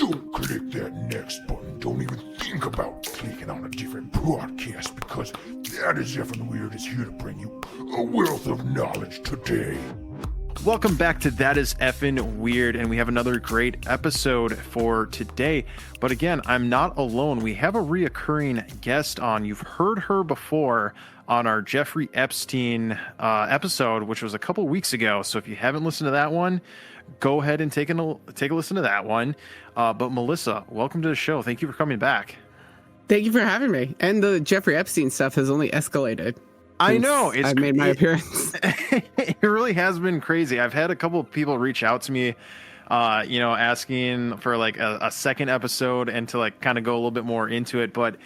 Don't click that next button. Don't even think about clicking on a different podcast because that is Effin Weird is here to bring you a wealth of knowledge today. Welcome back to That is Effin Weird, and we have another great episode for today. But again, I'm not alone. We have a reoccurring guest on. You've heard her before on our Jeffrey Epstein episode, which was a couple weeks ago. So if you haven't listened to that one, go ahead and take a listen to that one. But Melissa, welcome to the show. Thank you for coming back. Thank you for having me. And the Jeffrey Epstein stuff has only escalated. I know. I've made my appearance. It really has been crazy. I've had a couple of people reach out to me, asking for like a second episode and to like kind of go a little bit more into it. But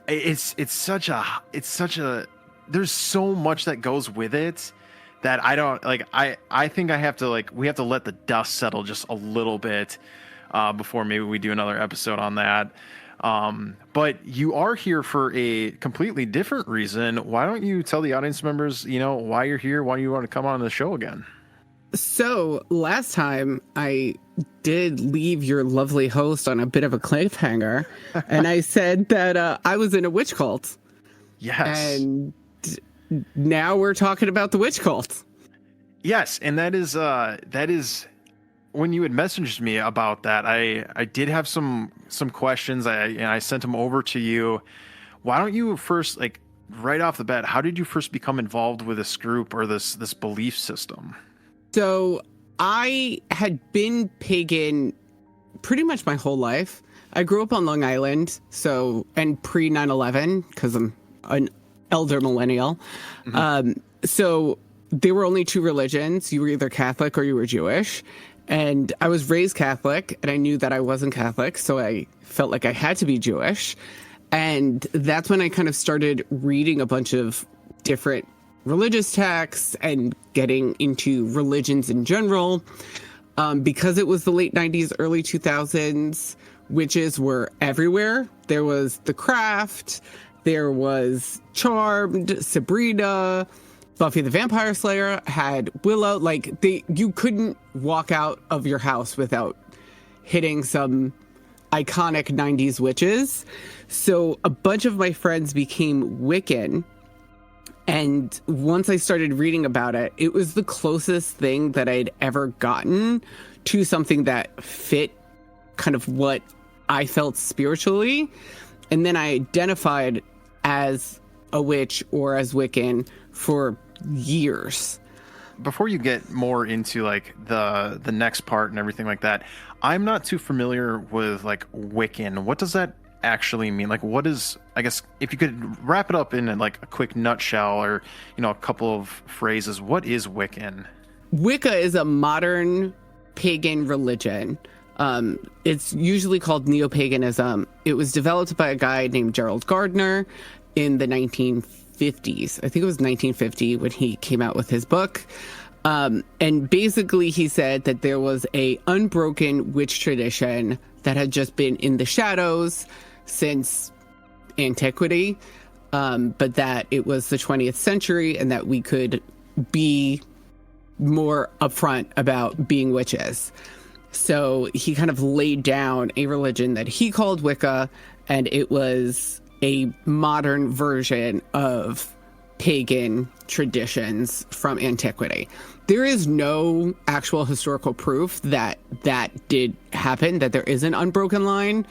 it's such a, there's so much that goes with it that I don't like, I think we have to let the dust settle just a little bit, before maybe we do another episode on that. But you are here for a completely different reason. Why don't you tell the audience members, why you're here, why you want to come on the show again? So last time I did leave your lovely host on a bit of a cliffhanger, and I said that I was in a witch cult. Yes. And now we're talking about the witch cult. Yes, and that is when you had messaged me about that, I did have some questions. I sent them over to you. Why don't you first, like right off the bat, how did you first become involved with this group or this belief system? So I had been pagan pretty much my whole life. I grew up on Long Island, and pre 9/11 because I'm an elder millennial. Mm-hmm. So there were only two religions. You were either Catholic or you were Jewish. And I was raised Catholic, and I knew that I wasn't Catholic, so I felt like I had to be Jewish. And that's when I kind of started reading a bunch of different religious texts and getting into religions in general. Because it was the late 90s, early 2000s, witches were everywhere. There was The Craft, there was Charmed, Sabrina, Buffy the Vampire Slayer, had Willow. You couldn't walk out of your house without hitting some iconic 90s witches. So a bunch of my friends became Wiccan. And once I started reading about it, it was the closest thing that I'd ever gotten to something that fit kind of what I felt spiritually. And then I identified as a witch or as Wiccan for years. Before you get more into like the next part and everything like that, I'm not too familiar with like Wiccan. What does that actually mean? Like, what is, I guess, if you could wrap it up in like a quick nutshell or, a couple of phrases, what is Wiccan? Wicca is a modern pagan religion. It's usually called neo-paganism. It was developed by a guy named Gerald Gardner in the 1950s. I think it was 1950 when he came out with his book. And basically he said that there was a unbroken witch tradition that had just been in the shadows since antiquity, but that it was the 20th century and that we could be more upfront about being witches. So he kind of laid down a religion that he called Wicca, and it was a modern version of pagan traditions from antiquity. There is no actual historical proof that did happen, that there is an unbroken line.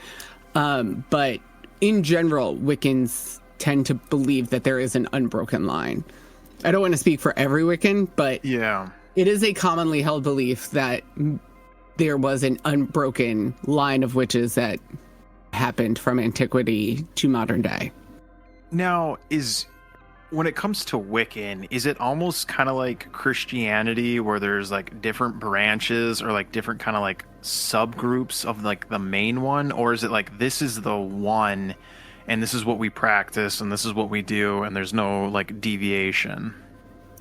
But in general, Wiccans tend to believe that there is an unbroken line. I don't want to speak for every Wiccan, but yeah, it is a commonly held belief that there was an unbroken line of witches that happened from antiquity to modern day. Now, when it comes to Wiccan, is it almost kind of like Christianity where there's like different branches or like different kind of like subgroups of like the main one? Or is it like this is the one and this is what we practice and this is what we do and there's no like deviation?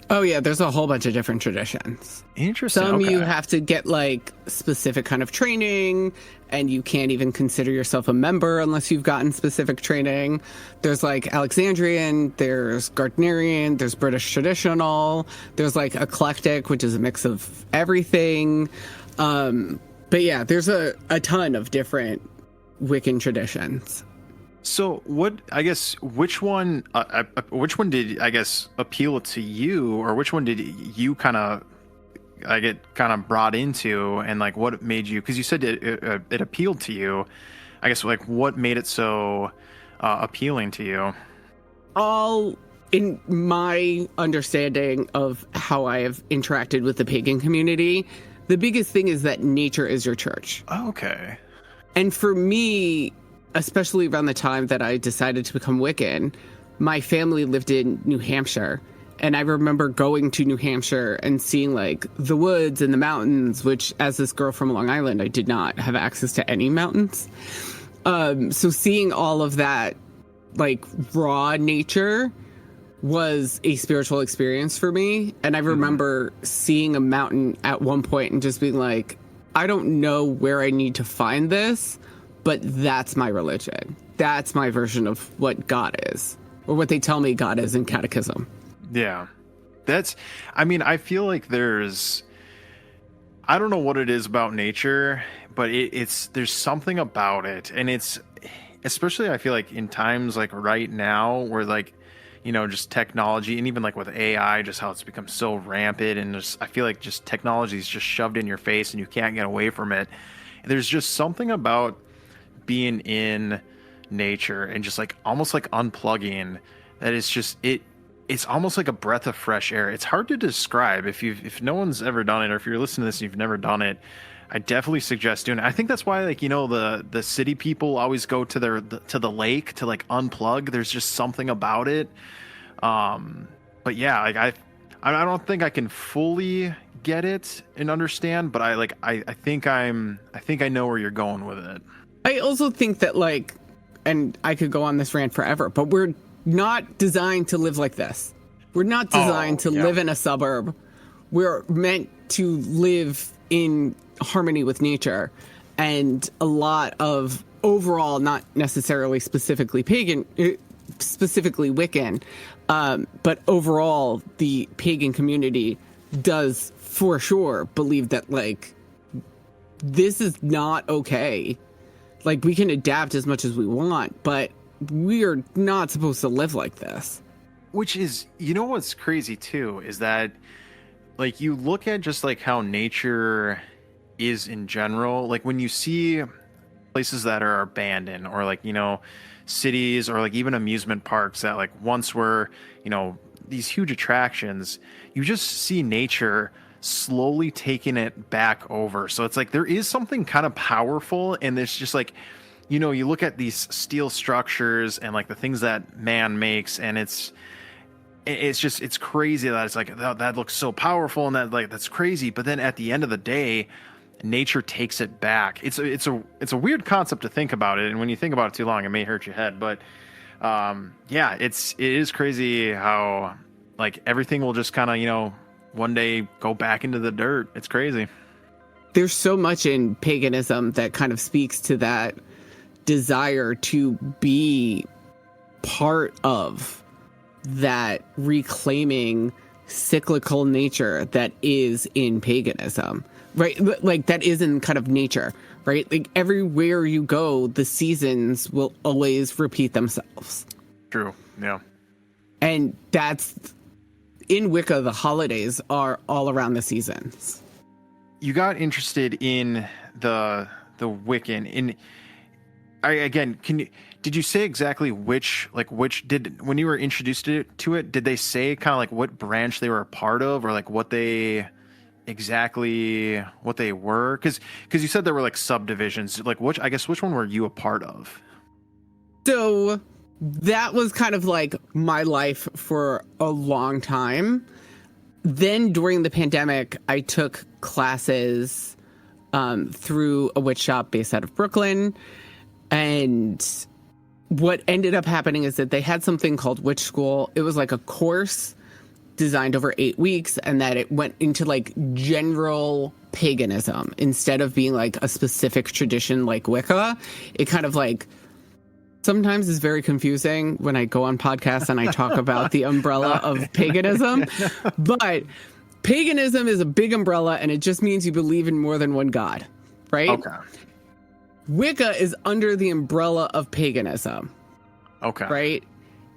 Oh, yeah, there's a whole bunch of different traditions. Interesting. Some okay. You have to get like specific kind of training, and you can't even consider yourself a member unless you've gotten specific training. There's like Alexandrian, there's Gardnerian, there's British traditional, there's like eclectic, which is a mix of everything. But yeah, there's a ton of different Wiccan traditions. So which one did, I guess, appeal to you, or which one did you kind of get kind of brought into, and like what made you, because you said it appealed to you, I guess, like what made it so appealing to you? All in my understanding of how I have interacted with the pagan community, the biggest thing is that nature is your church. Oh, okay. And for me, especially around the time that I decided to become Wiccan, my family lived in New Hampshire. And I remember going to New Hampshire and seeing like the woods and the mountains, which as this girl from Long Island, I did not have access to any mountains. So seeing all of that like raw nature was a spiritual experience for me. And I remember seeing a mountain at one point and just being like, I don't know where I need to find this, but that's my religion. That's my version of what God is, or what they tell me God is in catechism. Yeah. I feel like I don't know what it is about nature, but there's something about it. And it's, especially I feel like in times like right now where like, just technology, and even like with AI, just how it's become so rampant, and I feel like just technology is just shoved in your face and you can't get away from it. There's just something about being in nature and just like almost like unplugging that is just it's almost like a breath of fresh air. It's hard to describe. If no one's ever done it, or if you're listening to this and you've never done it, I definitely suggest doing it. I think that's why, like, the city people always go to the lake to like unplug. There's just something about it. But yeah, like I don't think I can fully get it and understand, but I think I know where you're going with it. I also think that, like, and I could go on this rant forever, but we're not designed to live like this. We're not designed to live in a suburb. We're meant to live in harmony with nature. And a lot of overall, not necessarily specifically pagan, specifically Wiccan, but overall the pagan community does for sure believe that, like, this is not okay. Like, we can adapt as much as we want, but we are not supposed to live like this. Which is, what's crazy too, is that, like, you look at just like how nature is in general, like when you see places that are abandoned, or like, cities, or like even amusement parks that like once were, these huge attractions, you just see nature slowly taking it back over. So it's like there is something kind of powerful, and there's just like, you look at these steel structures and like the things that man makes, and it's crazy that it's like that looks so powerful, and that's crazy. But then at the end of the day, nature takes it back. It's a weird concept to think about it, and when you think about it too long, it may hurt your head. But yeah, it is crazy how like everything will just kind of one day go back into the dirt. It's crazy. There's so much in paganism that kind of speaks to that desire to be part of that reclaiming cyclical nature that is in paganism, right? Like that is in kind of nature, right? Like everywhere you go, the seasons will always repeat themselves. True. Yeah. And that's in Wicca, the holidays are all around the seasons. You got interested in the Wiccan. Did you say exactly which when you were introduced to it, did they say kind of like what branch they were a part of, or like what they were? Because you said there were like subdivisions, like which one were you a part of? So that was kind of like my life for a long time. Then during the pandemic, I took classes through a witch shop based out of Brooklyn. And what ended up happening is that they had something called Witch School. It was like a course designed over 8 weeks, and that it went into like general paganism instead of being like a specific tradition like Wicca. It kind of like sometimes is very confusing when I go on podcasts and I talk about the umbrella of paganism. But paganism is a big umbrella, and it just means you believe in more than one god. right? Okay. Wicca is under the umbrella of paganism, Okay. right?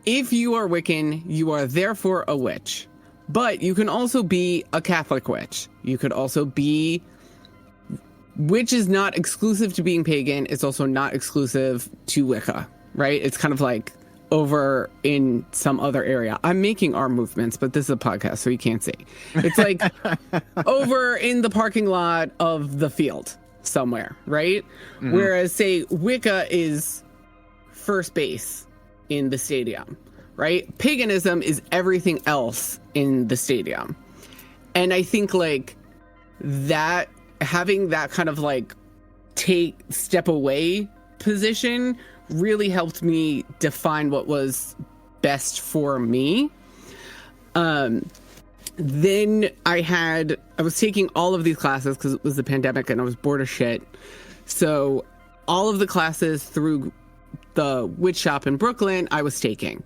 If you are Wiccan, you are therefore a witch. But you can also be a Catholic witch. You could also be... Witch is not exclusive to being pagan. It's also not exclusive to Wicca, right? It's kind of like over in some other area. I'm making arm movements, but this is a podcast, so you can't see. It's like over in the parking lot of the field somewhere, right? Mm-hmm. Whereas, say, Wicca is first base in the stadium, right? Paganism is everything else in the stadium. And I think, like, that having that kind of, like, step away position really helped me define what was best for me. Then I was taking all of these classes because it was the pandemic and I was bored as shit. So all of the classes through the witch shop in Brooklyn, I was taking.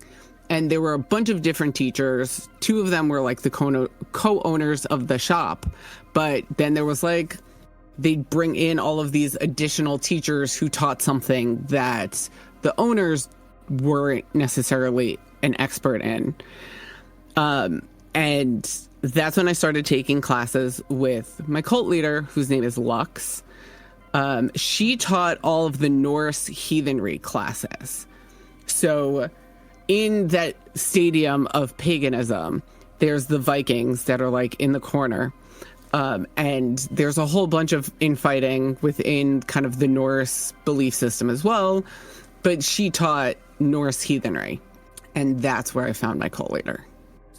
And there were a bunch of different teachers. 2 of them were like the co-owners of the shop. But then there was like, they'd bring in all of these additional teachers who taught something that the owners weren't necessarily an expert in. And that's when I started taking classes with my cult leader, whose name is Lux. She taught all of the Norse heathenry classes. So in that stadium of paganism, there's the Vikings that are like in the corner. And there's a whole bunch of infighting within kind of the Norse belief system as well. But she taught Norse heathenry. And that's where I found my cult leader.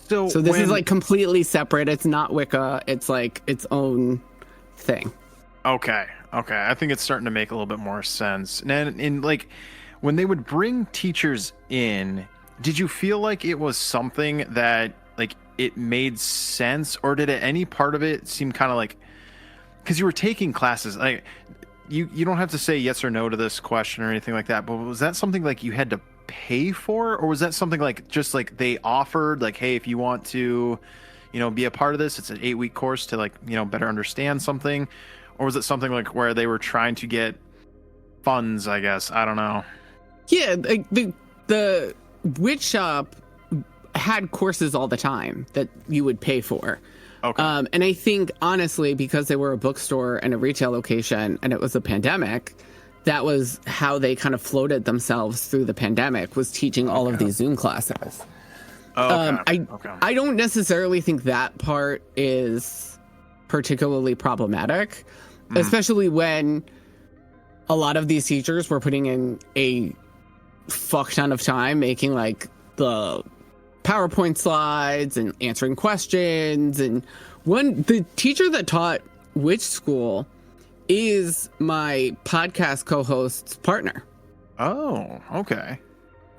So this is like completely separate. It's not Wicca. It's like its own thing. Okay. I think it's starting to make a little bit more sense. And like when they would bring teachers in, did you feel like it was something that like it made sense, or did any part of it seem kind of like, because you were taking classes, like you don't have to say yes or no to this question or anything like that, but was that something like you had to pay for, or was that something like just like they offered, like, hey, if you want to, be a part of this, it's an 8-week course to like, better understand something, or was it something like where they were trying to get funds, I guess? I don't know. Yeah, the witch shop had courses all the time that you would pay for. Okay. And I think, honestly, because they were a bookstore and a retail location and it was a pandemic, that was how they kind of floated themselves through the pandemic, was teaching all of these Zoom classes. I don't necessarily think that part is particularly problematic, especially when a lot of these teachers were putting in a fuck ton of time making like the PowerPoint slides and answering questions. And the teacher that taught Witch School is my podcast co-host's partner. Oh, okay.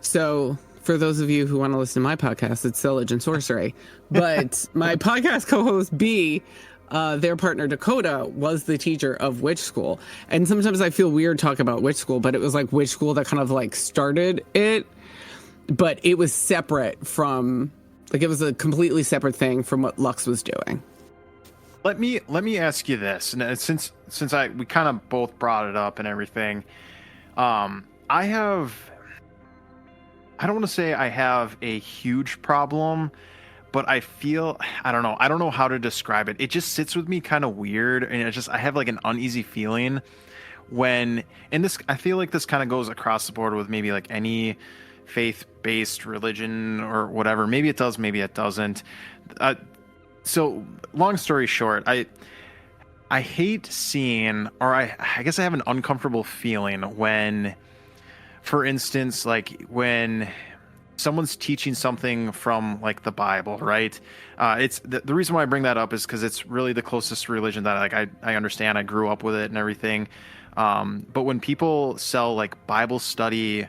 So for those of you who want to listen to my podcast, it's Sillage and Sorcery. But my podcast co-host B, their partner Dakota, was the teacher of Witch School. And sometimes I feel weird talking about Witch School, but it was like Witch School that kind of like started it. But it was separate from, like, it was a completely separate thing from what Lux was doing. Let me ask you this, and since we kind of both brought it up and everything, I don't want to say I have a huge problem, but I feel, I don't know how to describe it. It just sits with me kind of weird, and I have like an uneasy feeling when, and this, I feel like this kind of goes across the board with maybe like any faith-based religion or whatever. Maybe it does, maybe it doesn't. So long story short, I hate seeing, or I guess I have an uncomfortable feeling when, for instance, like when someone's teaching something from like the Bible, right? It's the reason why I bring that up is because it's really the closest religion that like I understand. I grew up with it and everything. But when people sell like Bible study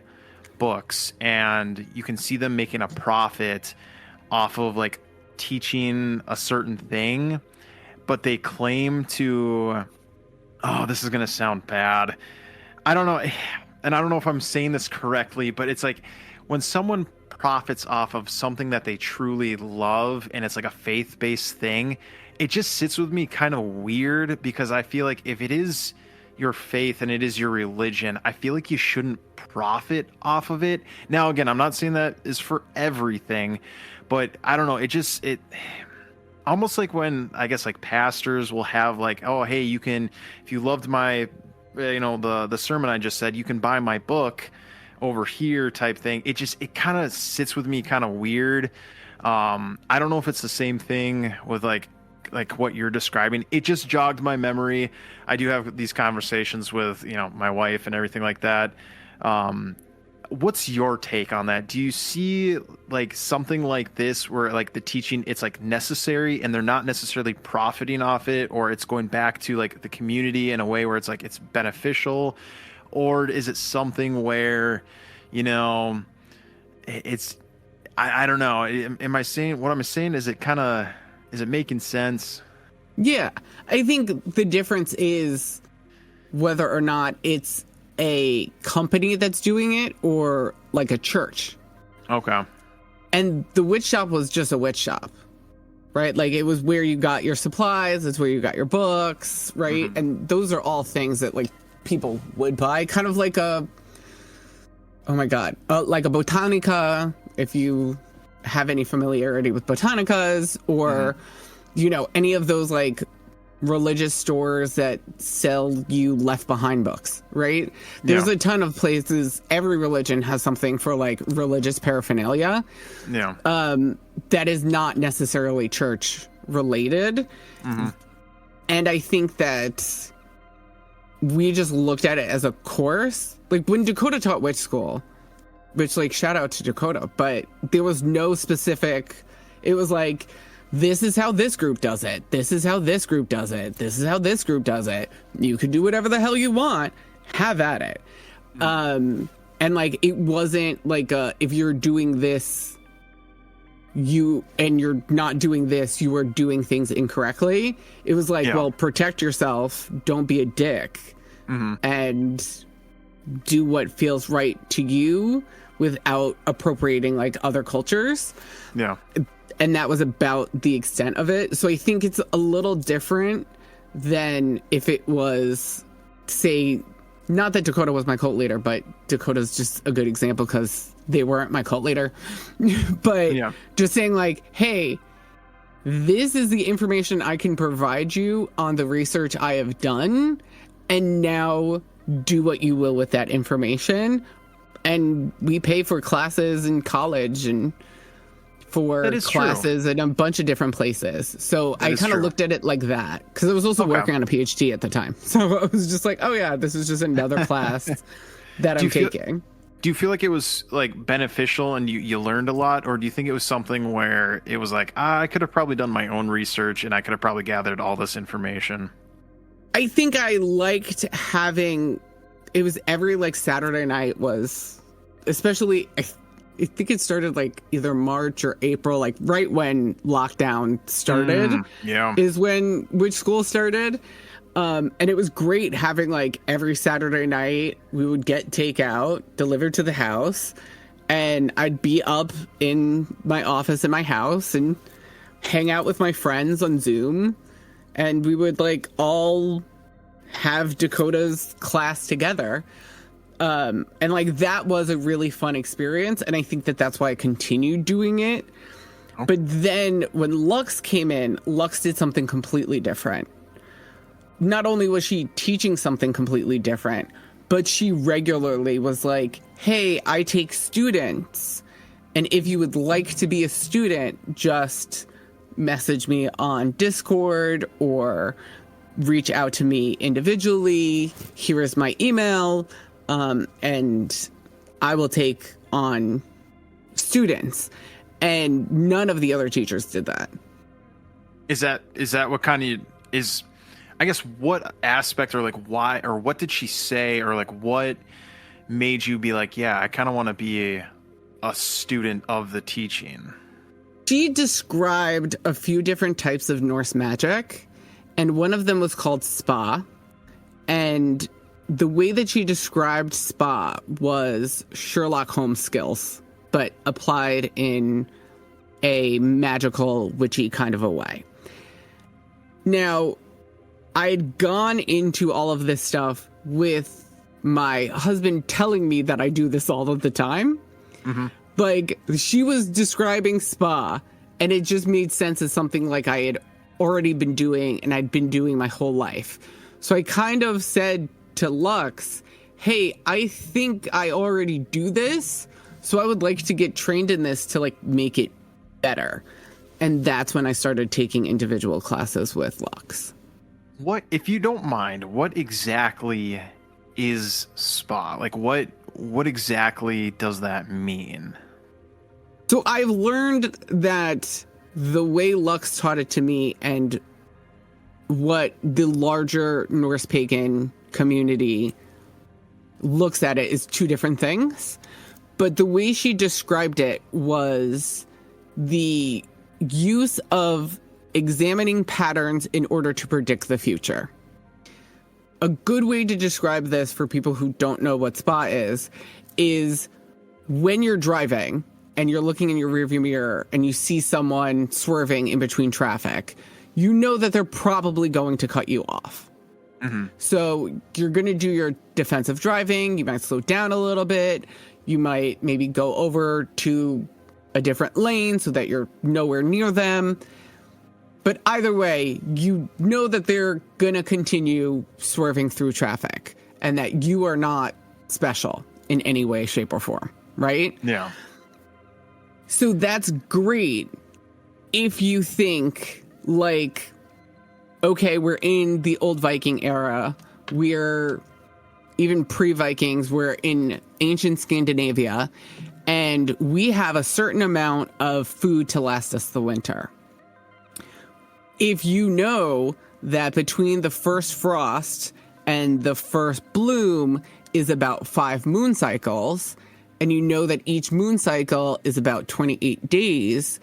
books and you can see them making a profit off of like teaching a certain thing, but they claim to, oh, this is going to sound bad. I don't know. And I don't know if I'm saying this correctly, but it's like when someone profits off of something that they truly love and it's like a faith-based thing, it just sits with me kind of weird, because I feel like if it is, your faith and it is your religion, I feel like you shouldn't profit off of it. Now, again, I'm not saying that is for everything, but I don't know. It almost like when, I guess, like pastors will have like, oh, hey, you can, if you loved my, the sermon I just said, you can buy my book over here type thing. It kind of sits with me kind of weird. I don't know if it's the same thing with like what you're describing. It just jogged my memory. I do have these conversations with, my wife and everything like that. What's your take on that? Do you see like something like this where like the teaching, it's like necessary and they're not necessarily profiting off it, or it's going back to like the community in a way where it's like it's beneficial? Or is it something where, it's, I don't know. Am I saying what I'm saying? Is it making sense? Yeah. I think the difference is whether or not it's a company that's doing it or like a church. Okay. And the witch shop was just a witch shop, right? Like it was where you got your supplies. It's where you got your books, right? Mm-hmm. And those are all things that like people would buy, kind of like like a Botanica, if you have any familiarity with Botanicas, or, any of those like religious stores that sell you Left Behind books, right? There's a ton of places. Every religion has something for like religious paraphernalia. Yeah. That is not necessarily church related. Mm-hmm. And I think that we just looked at it as a course. Like when Dakota taught witch school, which like shout out to Dakota, but there was no specific, it was like, this is how this group does it. This is how this group does it. This is how this group does it. You can do whatever the hell you want. Have at it. And like, it wasn't like if you're doing this, and you're not doing this, you are doing things incorrectly. It was like, well, protect yourself. Don't be a dick. Mm-hmm. And do what feels right to you without appropriating like other cultures. Yeah. And that was about the extent of it. So I think it's a little different than if it was, say, not that Dakota was my cult leader, but Dakota's just a good example because they weren't my cult leader. But just saying like, hey, this is the information I can provide you on the research I have done. And now do what you will with that information. And we pay for classes in college and for classes in a bunch of different places. So I kind of looked at it like that because I was also working on a PhD at the time. So I was just like, oh yeah, this is just another class that I'm taking. Do you feel like it was like beneficial and you learned a lot? Or do you think it was something where it was like, I could have probably done my own research and I could have probably gathered all this information? I think I liked having, it was every like Saturday night was, especially, I think it started like either March or April, like right when lockdown started, is when witch school started. And it was great having like every Saturday night we would get takeout delivered to the house, and I'd be up in my office in my house and hang out with my friends on Zoom, and we would like all have Dakota's class together. And like that was a really fun experience, and I think that that's why I continued doing it. But then when Lux came in, Lux did something completely different. Not only was she teaching something completely different, but she regularly was like, hey, I take students, and if you would like to be a student, just message me on Discord or reach out to me individually. Here is my email. And I will take on students. And none of the other teachers did that. Is that what kind of is, I guess, what aspect or like why, or what did she say, or like what made you be like, yeah, I kind of want to be a student of the teaching? She described a few different types of Norse magic, and one of them was called spa. And the way that she described spa was Sherlock Holmes skills, but applied in a magical, witchy kind of a way. Now, I'd gone into all of this stuff with my husband telling me that I do this all of the time. Mm-hmm. Like, she was describing spa, and it just made sense as something like I had already been doing and I'd been doing my whole life. So I kind of said to Lux, hey, I think I already do this, so I would like to get trained in this to like make it better. And that's when I started taking individual classes with Lux. What, if you don't mind, what exactly is spa? Like, what exactly does that mean? So I've learned that the way Lux taught it to me and what the larger Norse pagan community looks at it is two different things. But the way she described it was the use of examining patterns in order to predict the future. A good way to describe this for people who don't know what spa is when you're driving and you're looking in your rearview mirror and you see someone swerving in between traffic, you know that they're probably going to cut you off. Mm-hmm. So you're going to do your defensive driving. You might slow down a little bit. You might maybe go over to a different lane so that you're nowhere near them. But either way, you know that they're going to continue swerving through traffic and that you are not special in any way, shape, or form, right? Yeah. So that's great if you think, like, okay, we're in the old Viking era. We're even pre-Vikings. We're in ancient Scandinavia. And we have a certain amount of food to last us the winter. If you know that between the first frost and the first bloom is about 5 moon cycles, and you know that each moon cycle is about 28 days,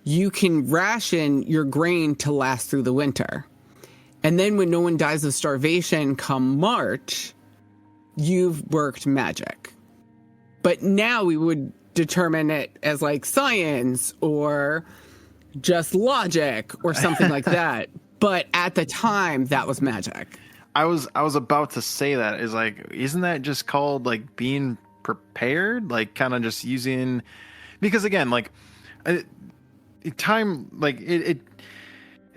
you can ration your grain to last through the winter. And then when no one dies of starvation come March, you've worked magic. But now we would determine it as like science or just logic or something like that. But at the time, that was magic. I was about to say that is like, isn't that just called like being prepared? Like kind of just using, because again, like time, like it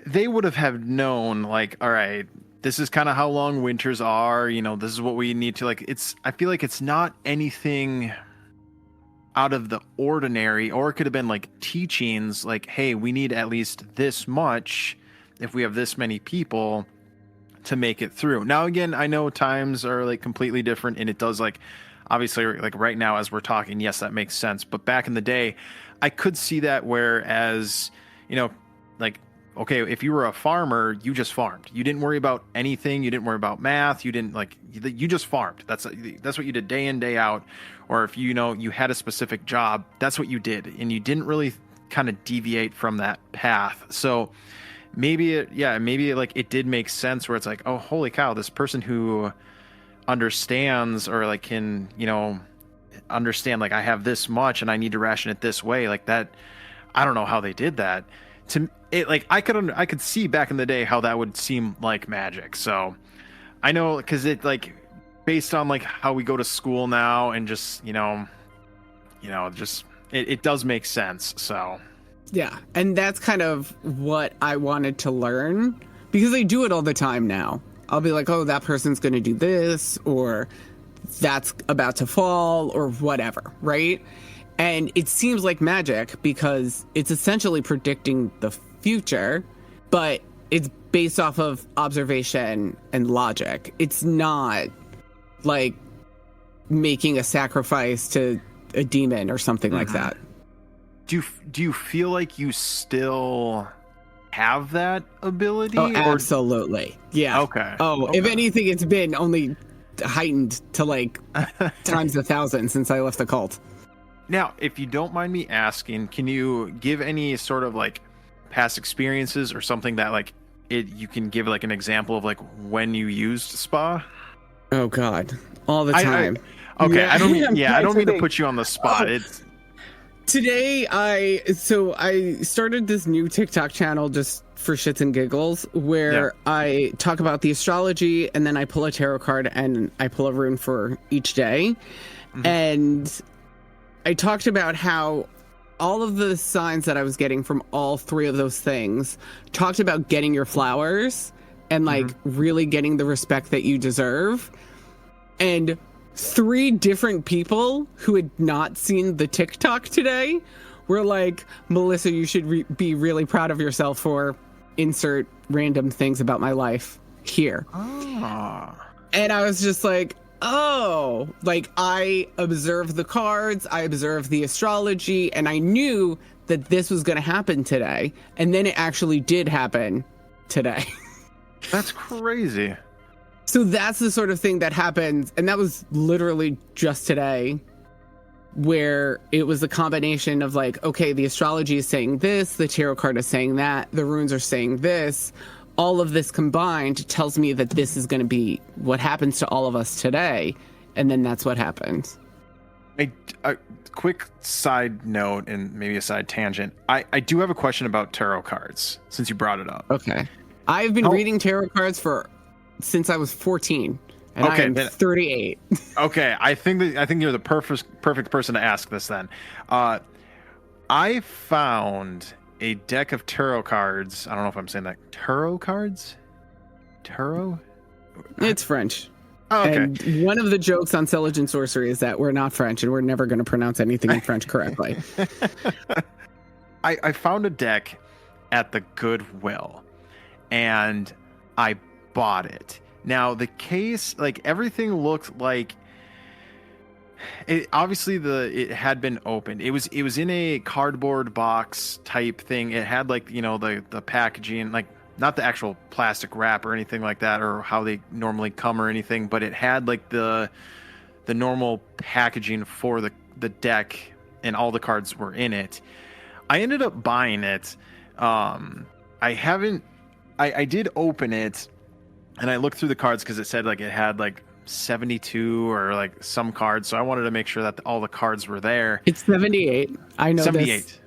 they would have known like, all right, this is kind of how long winters are, you know, this is what we need to like, I feel like it's not anything out of the ordinary, or it could have been like teachings like, hey, we need at least this much if we have this many people to make it through. Now, again, I know times are like completely different, and it does like, obviously like right now as we're talking, yes, that makes sense. But back in the day, I could see that, whereas, you know, like, okay, if you were a farmer, you just farmed. You didn't worry about anything. You didn't worry about math. You didn't like, you just farmed. That's what you did day in, day out. Or if you know you had a specific job, that's what you did, and you didn't really kind of deviate from that path. So maybe like it did make sense where it's like, oh, holy cow, this person who understands or like can, you know, understand like I have this much and I need to ration it this way, like that. I don't know how they did that. To it, like I could see back in the day how that would seem like magic. So I know, because it like based on like how we go to school now and just you know just it does make sense. So yeah, and that's kind of what I wanted to learn, because I do it all the time now. I'll be like, oh, that person's going to do this, or that's about to fall, or whatever, right? And it seems like magic because it's essentially predicting the future, but it's based off of observation and logic. It's not like making a sacrifice to a demon or something like that. Do you feel like you still have that ability? Oh, absolutely. Yeah. Okay. Oh, okay. If anything, it's been only heightened to like times 1,000 since I left the cult. Now, if you don't mind me asking, can you give any sort of like past experiences or something that like you can give like an example of like when you used spa? Oh God, all the time. Okay, yeah. I don't mean to put you on the spot. Today, I started this new TikTok channel just for shits and giggles where I talk about the astrology and then I pull a tarot card and I pull a rune for each day. Mm-hmm. And I talked about how all of the signs that I was getting from all three of those things talked about getting your flowers and like really getting the respect that you deserve. And 3 different people who had not seen the TikTok today were like, Melissa, you should be really proud of yourself for insert random things about my life here. And I was just like, oh, like I observed the cards, I observed the astrology, and I knew that this was going to happen today. And then it actually did happen today. That's crazy. So that's the sort of thing that happens. And that was literally just today, where it was a combination of like, okay, the astrology is saying this, the tarot card is saying that, the runes are saying this. All of this combined tells me that this is going to be what happens to all of us today. And then that's what happens. A quick side note and maybe a side tangent. I do have a question about tarot cards since you brought it up. Okay. I've been reading tarot cards since I was 14, and I am 38. Okay, I think you're the perfect person to ask this then. I found a deck of tarot cards. I don't know if I'm saying that. Tarot cards? Tarot? It's French. Oh, okay. And one of the jokes on Sillage and Sorcery is that we're not French and we're never going to pronounce anything in French correctly. I found a deck at the Goodwill, and I bought it. Now the case, like everything looked like it, obviously it had been opened. It was in a cardboard box type thing. It had like, you know, the packaging, like not the actual plastic wrap or anything like that, or how they normally come or anything, but it had like the normal packaging for the deck, and all the cards were in it. I ended up buying it. I did open it, and I looked through the cards because it said like it had like 72 or like some cards, so I wanted to make sure that all the cards were there. It's 78. I know 78. This.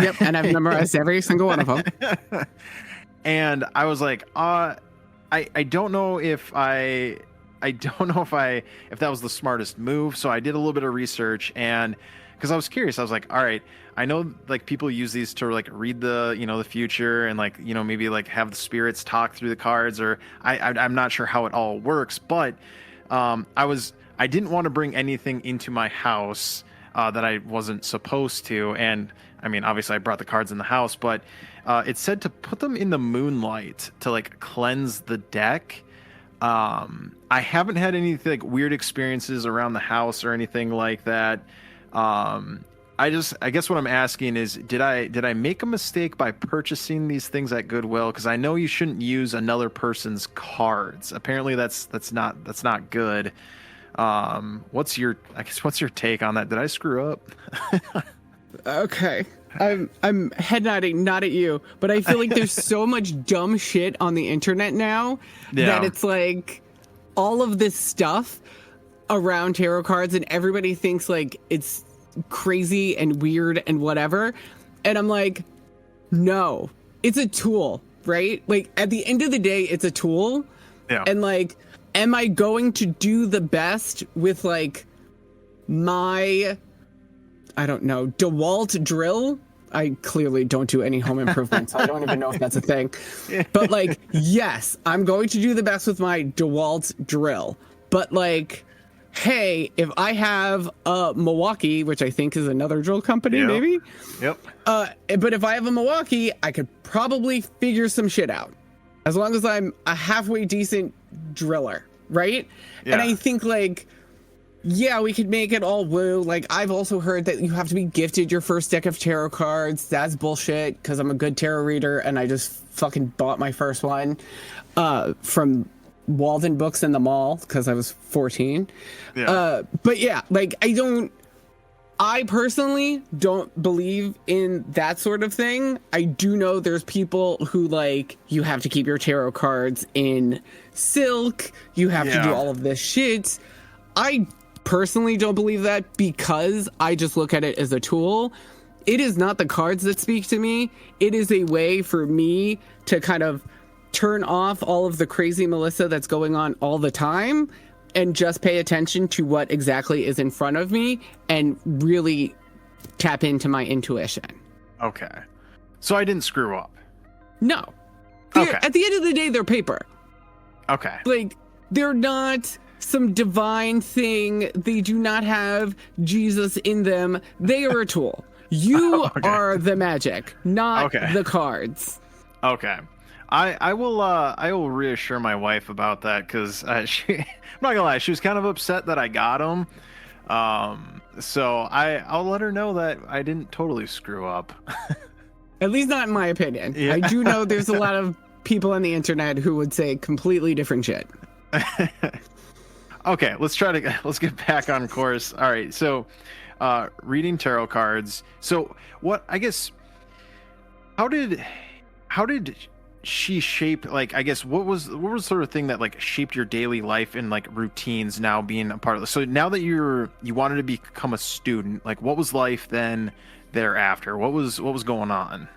Yep, and I've memorized every single one of them. And I was like, I don't know if that was the smartest move. So I did a little bit of research, and because I was curious, I was like, all right, I know like people use these to like read the, you know, the future, and like, you know, maybe like have the spirits talk through the cards, or I'm not sure how it all works, but I didn't want to bring anything into my house that I wasn't supposed to. And I mean, obviously I brought the cards in the house, but it said to put them in the moonlight to like cleanse the deck. I haven't had any like weird experiences around the house or anything like that. I guess what I'm asking is, did I make a mistake by purchasing these things at Goodwill? Because I know you shouldn't use another person's cards. Apparently that's not good. What's your take on that? Did I screw up? Okay. I'm head nodding, not at you, but I feel like there's so much dumb shit on the internet now that it's like all of this stuff around tarot cards, and everybody thinks like it's crazy and weird and whatever. And I'm like, no, it's a tool, right? Like at the end of the day, it's a tool. Yeah. And like, am I going to do the best with like my, I don't know, DeWalt drill? I clearly don't do any home improvement, so I don't even know if that's a thing. But like, yes, I'm going to do the best with my DeWalt drill. But like, hey, if I have a Milwaukee, which I think is another drill company, maybe. Yep. But if I have a Milwaukee, I could probably figure some shit out, as long as I'm a halfway decent driller, right? Yeah. And I think like, yeah, we could make it all woo. Like, I've also heard that you have to be gifted your first deck of tarot cards. That's bullshit, because I'm a good tarot reader, and I just fucking bought my first one from Walden Books in the mall because I was 14. Yeah. But yeah, like, I personally don't believe in that sort of thing. I do know there's people who like, you have to keep your tarot cards in silk. You have to do all of this shit. I personally don't believe that, because I just look at it as a tool. it is not the cards that speak to me. It is a way for me to kind of turn off all of the crazy Melissa that's going on all the time and just pay attention to what exactly is in front of me and really tap into my intuition. Okay. So I didn't screw up. No. At the end of the day, they're paper. Okay. Like, they're not some divine thing. They do not have Jesus in them. They are a tool. You are the magic, not the cards. Okay. I will reassure my wife about that, because I'm not gonna lie, she was kind of upset that I got them. So I'll let her know that I didn't totally screw up. At least not in my opinion. Yeah. I do know there's a lot of people on the internet who would say completely different shit. Okay, let's get back on course. All right, so reading tarot cards. So how did she shape, like, I guess what was the sort of thing that like shaped your daily life and like routines now being a part of this? So now that you wanted to become a student, like what was life then thereafter? What was going on?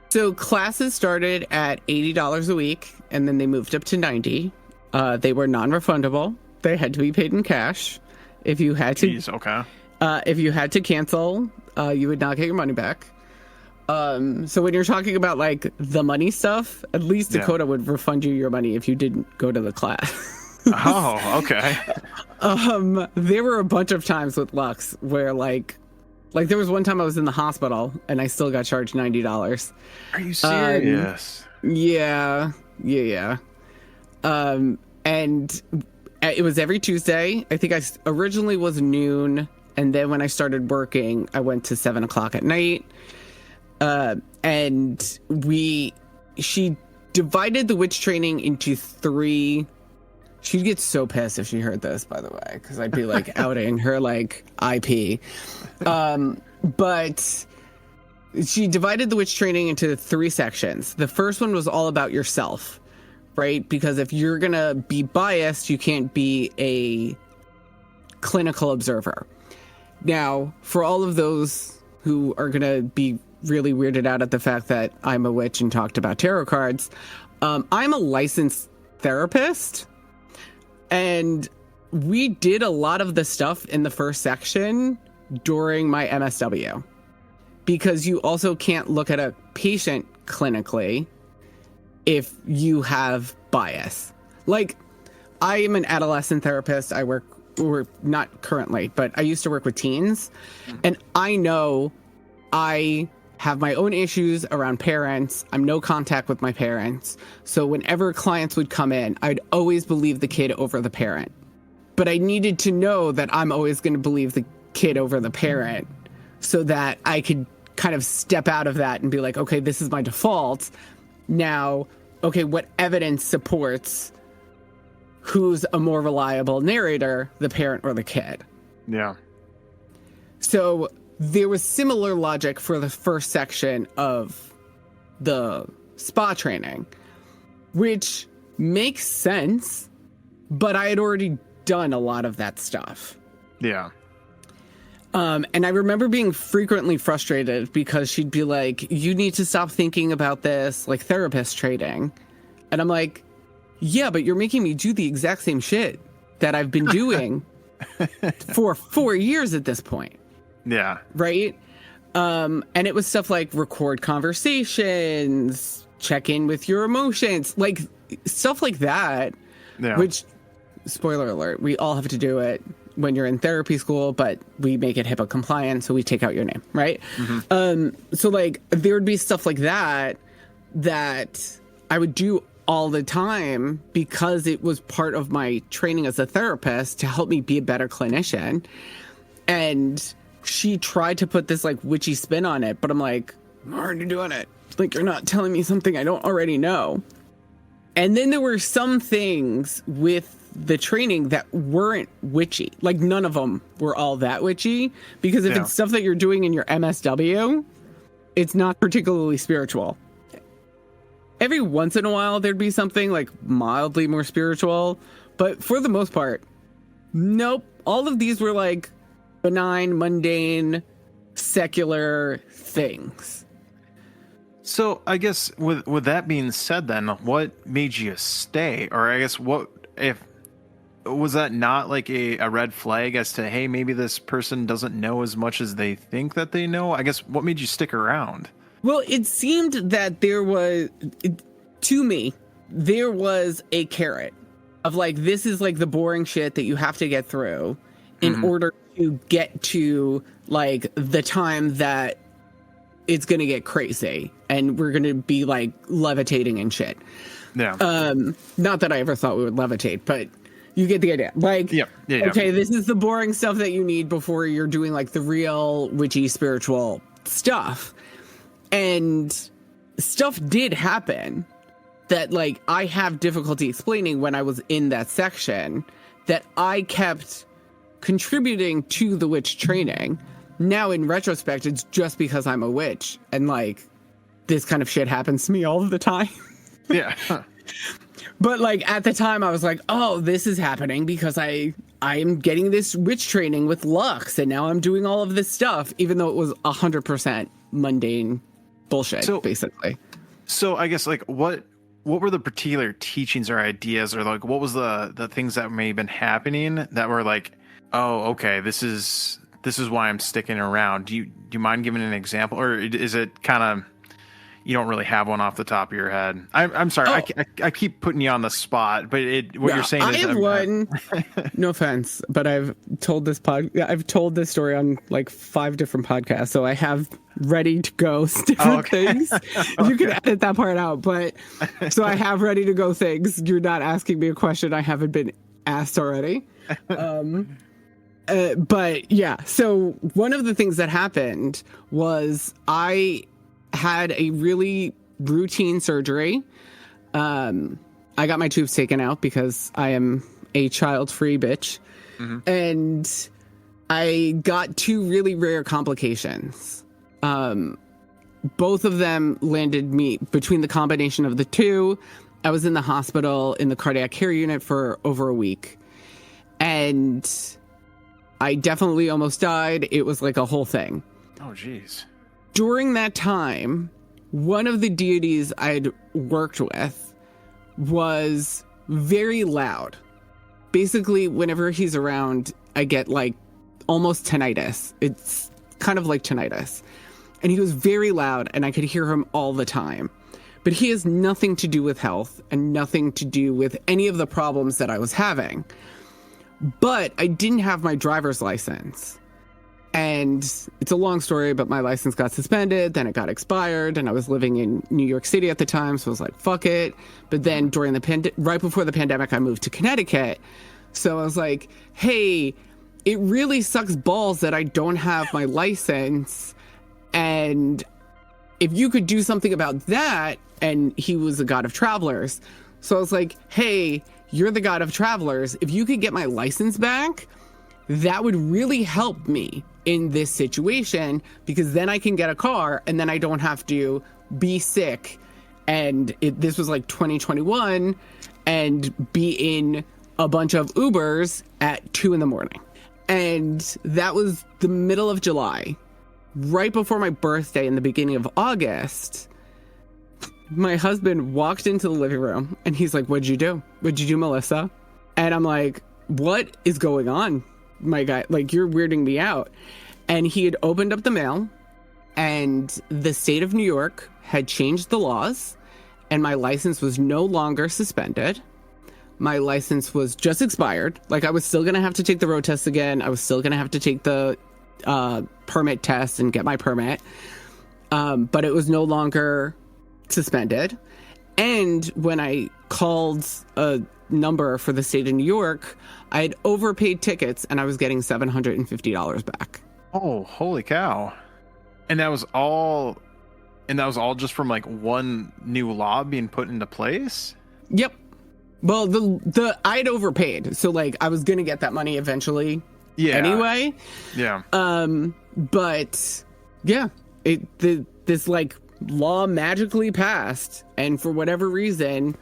So classes started at $80 a week, and then they moved up to $90. They were non-refundable. They had to be paid in cash. If you had to, if you had to cancel, you would not get your money back. So when you're talking about like the money stuff, at least Dakota would refund you your money if you didn't go to the class. Oh, okay. There were a bunch of times with Lux where like there was one time I was in the hospital and I still got charged $90. Are you serious? Yeah. And it was every Tuesday. I think I originally was noon, and then when I started working, I went to 7:00 at night. And she divided the witch training into 3. She'd get so pissed if she heard this, by the way, because I'd be like outing her like IP. But she divided the witch training into 3 sections. The first one was all about yourself, right? Because if you're gonna be biased, you can't be a clinical observer. Now, for all of those who are gonna be really weirded out at the fact that I'm a witch and talked about tarot cards, I'm a licensed therapist, and we did a lot of the stuff in the first section during my MSW, because you also can't look at a patient clinically if you have bias. Like, I am an adolescent therapist. I work, or not currently, but I used to work with teens, and I know I have my own issues around parents. I'm no contact with my parents. So whenever clients would come in, I'd always believe the kid over the parent. But I needed to know that I'm always going to believe the kid over the parent so that I could kind of step out of that and be like, okay, this is my default. Now, okay, what evidence supports who's a more reliable narrator, the parent or the kid? Yeah. So there was similar logic for the first section of the spa training, which makes sense, but I had already done a lot of that stuff. Yeah. And I remember being frequently frustrated because she'd be like, you need to stop thinking about this, like therapist training. And I'm like, yeah, but you're making me do the exact same shit that I've been doing for 4 years at this point. Yeah. Right? And it was stuff like record conversations, check in with your emotions, like stuff like that. Yeah. Which, spoiler alert, we all have to do it when you're in therapy school, but we make it HIPAA compliant, so we take out your name, right? Mm-hmm. So like there would be stuff like that I would do all the time because it was part of my training as a therapist to help me be a better clinician. And she tried to put this like witchy spin on it, but I'm like, I'm already doing it. Like, you're not telling me something I don't already know. And then there were some things with the training that weren't witchy. Like, none of them were all that witchy, because if it's stuff that you're doing in your MSW, it's not particularly spiritual. Every once in a while, there'd be something like mildly more spiritual, but for the most part, nope. All of these were like benign, mundane, secular things. So I guess with that being said, then what made you stay? Or I guess what if was that not like a red flag as to, hey, maybe this person doesn't know as much as they think that they know? I guess what made you stick around? Well, it seemed that there was, to me, there was a carrot of like, this is like the boring shit that you have to get through in order to get to like the time that it's going to get crazy and we're going to be like levitating and shit. Yeah. Not that I ever thought we would levitate, but you get the idea. Like, yeah. Okay, this is the boring stuff that you need before you're doing like the real witchy spiritual stuff. And stuff did happen that like I have difficulty explaining when I was in that section that I kept contributing to the witch training. Now in retrospect, it's just because I'm a witch and like this kind of shit happens to me all the time. Yeah. But like at the time I was like, oh, this is happening because I am getting this witch training with Lux and now I'm doing all of this stuff, even though it was 100% mundane bullshit, basically. So I guess like what were the particular teachings or ideas, or like what was the things that may have been happening that were like, oh, okay, this is why I'm sticking around? Do you mind giving an example, or is it kind of you don't really have one off the top of your head? I'm sorry, I keep putting you on the spot, but you're saying is I have one. No offense, but I've told this story on like 5 different podcasts, so I have ready to go different things. You can edit that part out, but so I have ready to go things. You're not asking me a question I haven't been asked already. But yeah, so one of the things that happened was I had a really routine surgery. I got my tubes taken out because I am a child-free bitch. And I got 2 really rare complications. Both of them landed me between the combination of the 2. I was in the hospital in the cardiac care unit for over a week. And I definitely almost died. It was like a whole thing. Oh, geez. During that time, one of the deities I'd worked with was very loud. Basically, whenever he's around, I get like almost tinnitus. It's kind of like tinnitus. And he was very loud and I could hear him all the time. But he has nothing to do with health and nothing to do with any of the problems that I was having. But I didn't have my driver's license. And it's a long story, but my license got suspended, then it got expired, and I was living in New York City at the time, so I was like, fuck it. But then during right before the pandemic, I moved to Connecticut. So I was like, hey, it really sucks balls that I don't have my license. And if you could do something about that, and he was a god of travelers. So I was like, hey, you're the god of travelers. If you could get my license back, that would really help me in this situation, because then I can get a car and then I don't have to be sick. And this was like 2021 and be in a bunch of Ubers at 2 a.m. And that was the middle of July, right before my birthday in the beginning of August. My husband walked into the living room and he's like, what'd you do? What'd you do, Melissa? And I'm like, what is going on, my guy? Like, you're weirding me out. And he had opened up the mail and the state of New York had changed the laws and my license was no longer suspended. My license was just expired. Like, I was still going to have to take the road test again. I was still going to have to take the permit test and get my permit. But it was no longer suspended. And when I called a number for the state of New York, I had overpaid tickets and I was getting $750 back. Oh, holy cow. And that was all just from like one new law being put into place? Yep. Well, the I'd overpaid. So like I was going to get that money eventually. Yeah. Anyway. Yeah. But yeah, this like law magically passed, and for whatever reason,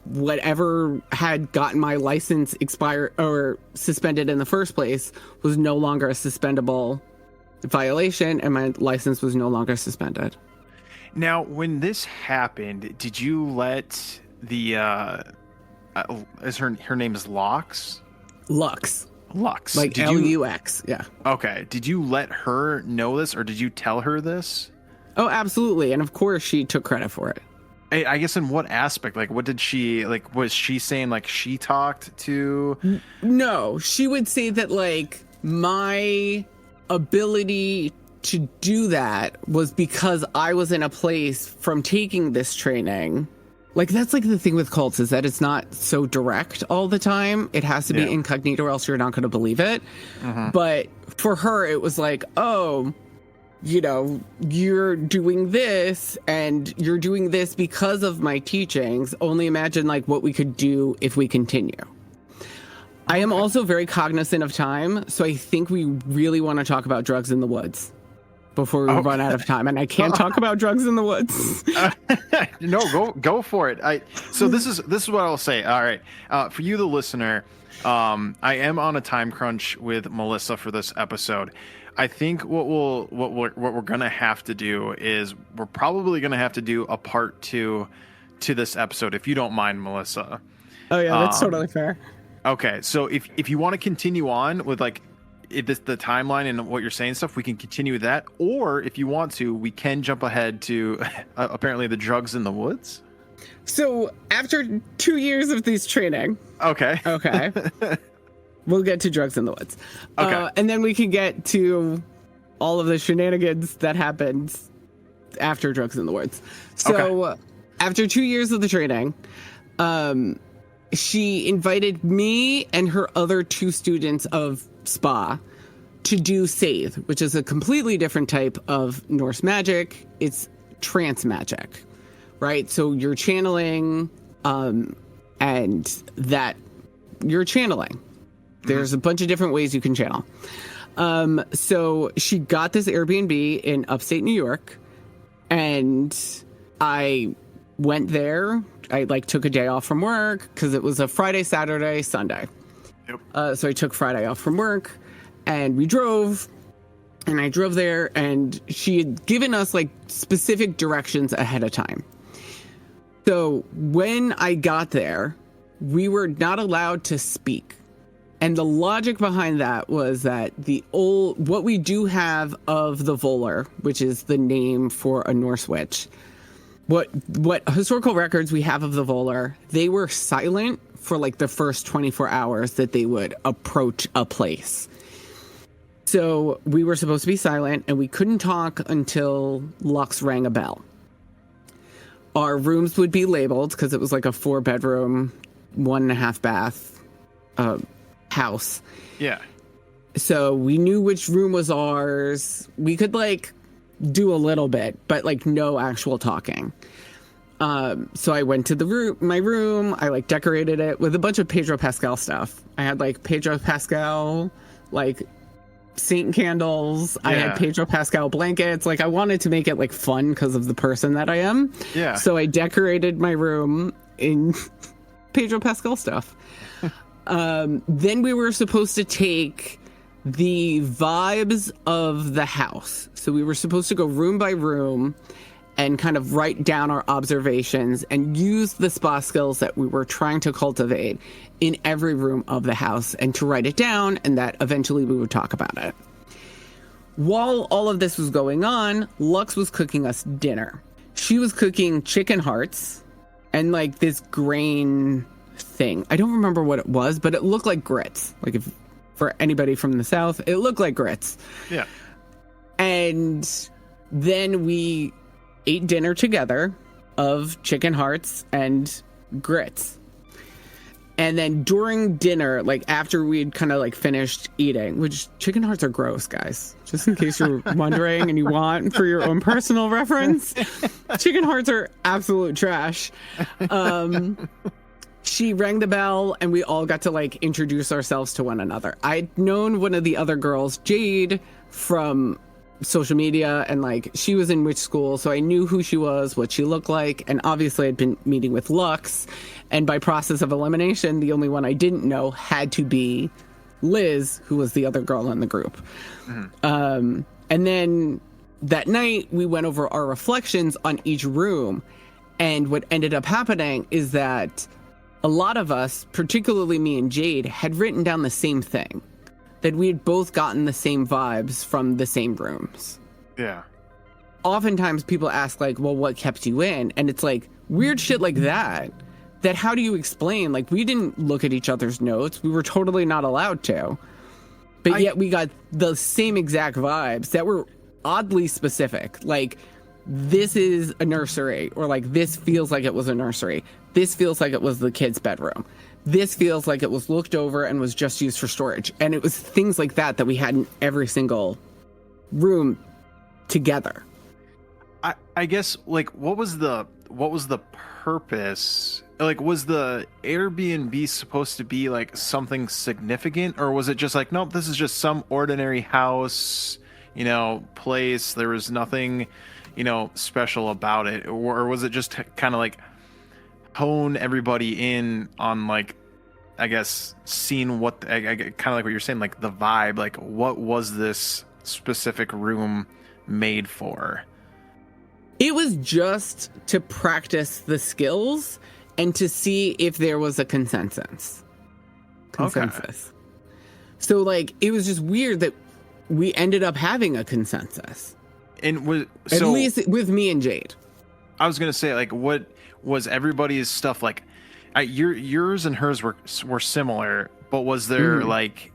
whatever had gotten my license expired or suspended in the first place was no longer a suspendable violation, and my license was no longer suspended. Now, when this happened, did you let the is her name is Lux? Lux. Like Lux, yeah. Okay. Did you let her know this, or did you tell her this? Oh, absolutely. And of course she took credit for it. I guess in what aspect? Like, what did she, like, was she saying, like, she talked to? No, she would say that, like, my ability to do that was because I was in a place from taking this training. Like, that's like the thing with cults, is that it's not so direct all the time. It has to be incognito or else you're not going to believe it. But for her, it was like, oh, you know, you're doing this and you're doing this because of my teachings. Only imagine like what we could do if we continue. I am also very cognizant of time. So I think we really want to talk about drugs in the woods before we run out of time. And I can't talk about drugs in the woods. No, go for it. So this is what I'll say. All right. For you, the listener, I am on a time crunch with Melissa for this episode. I think what we're gonna have to do is we're probably gonna have to do a part 2 to this episode, if you don't mind, Melissa. Oh yeah, that's totally fair. Okay, so if you want to continue on with like the timeline and what you're saying stuff, we can continue with that. Or if you want to, we can jump ahead to apparently the drugs in the woods. So after 2 years of this training, okay. We'll get to drugs in the woods. Okay. And then we can get to all of the shenanigans that happened after drugs in the woods. So after 2 years of the training, she invited me and her other 2 students of SPA to do Save, which is a completely different type of Norse magic. It's trance magic, right? So you're channeling, and that you're channeling. There's a bunch of different ways you can channel. So she got this Airbnb in upstate New York, and I went there. I took a day off from work because it was a Friday, Saturday, Sunday. Yep. So I took Friday off from work, and we drove, and I drove there, and she had given us specific directions ahead of time. So when I got there, we were not allowed to speak. And the logic behind that was that what we do have of the Volar, which is the name for a Norse witch, what historical records we have of the Volar, they were silent for the first 24 hours that they would approach a place. So we were supposed to be silent, and we couldn't talk until Lux rang a bell. Our rooms would be labeled because it was a 4-bedroom, 1.5 bath house. Yeah. So we knew which room was ours. We could do a little bit, but no actual talking. So I went to my room. I decorated it with a bunch of Pedro Pascal stuff. I had Pedro Pascal saint candles. Yeah. I had Pedro Pascal blankets. I wanted to make it fun because of the person that I am. Yeah. So I decorated my room in Pedro Pascal stuff. Then we were supposed to take the vibes of the house. So we were supposed to go room by room and kind of write down our observations and use the spa skills that we were trying to cultivate in every room of the house, and to write it down, and that eventually we would talk about it. While all of this was going on, Lux was cooking us dinner. She was cooking chicken hearts and this grain thing. I don't remember what it was, but it looked like grits. If for anybody from the South, it looked like grits. Yeah. And then we ate dinner together of chicken hearts and grits. And then during dinner, after we'd kind of finished eating, which chicken hearts are gross, guys, just in case you're wondering and you want for your own personal reference, chicken hearts are absolute trash. She rang the bell, and we all got to introduce ourselves to one another. I'd known one of the other girls, Jade, from social media, and she was in witch school, so I knew who she was, what she looked like, and obviously I'd been meeting with Lux, and by process of elimination, the only one I didn't know had to be Liz, who was the other girl in the group. Mm-hmm. And then that night we went over our reflections on each room. And what ended up happening is that a lot of us, particularly me and Jade, had written down the same thing. That we had both gotten the same vibes from the same rooms. Yeah. Oftentimes people ask, like, well, what kept you in? And it's like weird shit like that how do you explain? Like, we didn't look at each other's notes. We were totally not allowed to. But yet we got the same exact vibes that were oddly specific. Like, this is a nursery, or like, this feels like it was a nursery. This feels like it was the kid's bedroom. This feels like it was looked over and was just used for storage. And it was things like that we had in every single room together. I guess, like, what was the purpose? Like, was the Airbnb supposed to be like something significant, or was it just like, nope, this is just some ordinary house, place? There was nothing, special about it, or was it just kind of like hone everybody in on, like, I guess, seeing what kind of like what you're saying, like the vibe, like what was this specific room made for? It was just to practice the skills and to see if there was a consensus. Okay. So, like, it was just weird that we ended up having a consensus. And at least with me and Jade. I was gonna say, like, what was everybody's stuff like? Yours and hers were similar, but was there like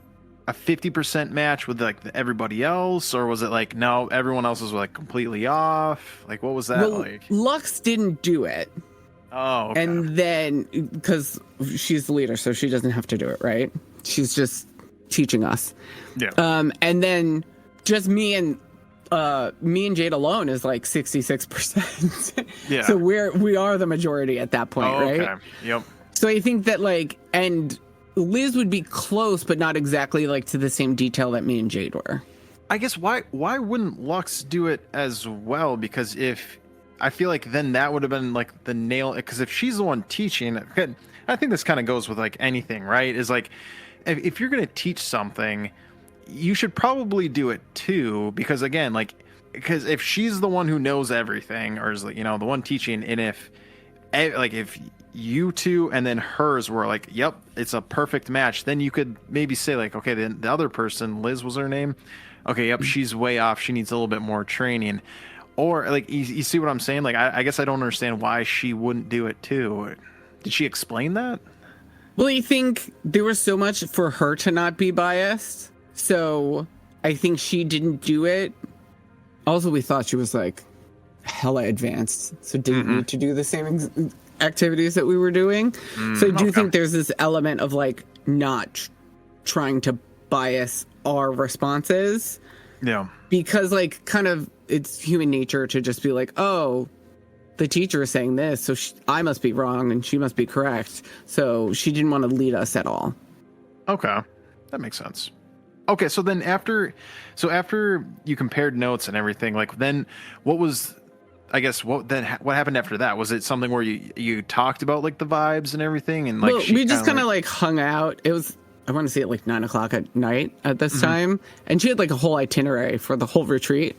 a 50% match with like everybody else, or was it like, no, everyone else was like completely off? Like, what was that like? Lux didn't do it. Oh, okay. And then, because she's the leader, so she doesn't have to do it, right? She's just teaching us. Yeah. And then just me and Jade alone is like 66%. Yeah. So we are the majority at that point, right? Okay. Yep. So I think that, like, and Liz would be close, but not exactly like to the same detail that me and Jade were. I guess why wouldn't Lux do it as well? Because if I feel like then that would have been like the nail. Because if she's the one teaching, I think this kind of goes with like anything, right? Is like, if you're going to teach something, you should probably do it too. Because again, like, because if she's the one who knows everything, or is like, the one teaching, and if you two and then hers were like, yep, it's a perfect match, then you could maybe say like, okay, then the other person, Liz was her name, okay, yep, she's way off, she needs a little bit more training. Or like, you see what I'm saying? Like, I guess I don't understand why she wouldn't do it too. Did she explain that? Well, I think there was so much for her to not be biased, so I think she didn't do it. Also, we thought she was like hella advanced, so didn't need to do the same activities that we were doing. So I do think there's this element of like not trying to bias our responses. Yeah. Because like kind of it's human nature to just be like, oh, the teacher is saying this, so I must be wrong and she must be correct. So she didn't want to lead us at all. Okay. That makes sense. Okay. So then after you compared notes and everything, like then what happened after that? Was it something where you talked about like the vibes and everything, and like we just kind of like hung out. It was, I want to say, at like 9:00 at night at this time, and she had like a whole itinerary for the whole retreat.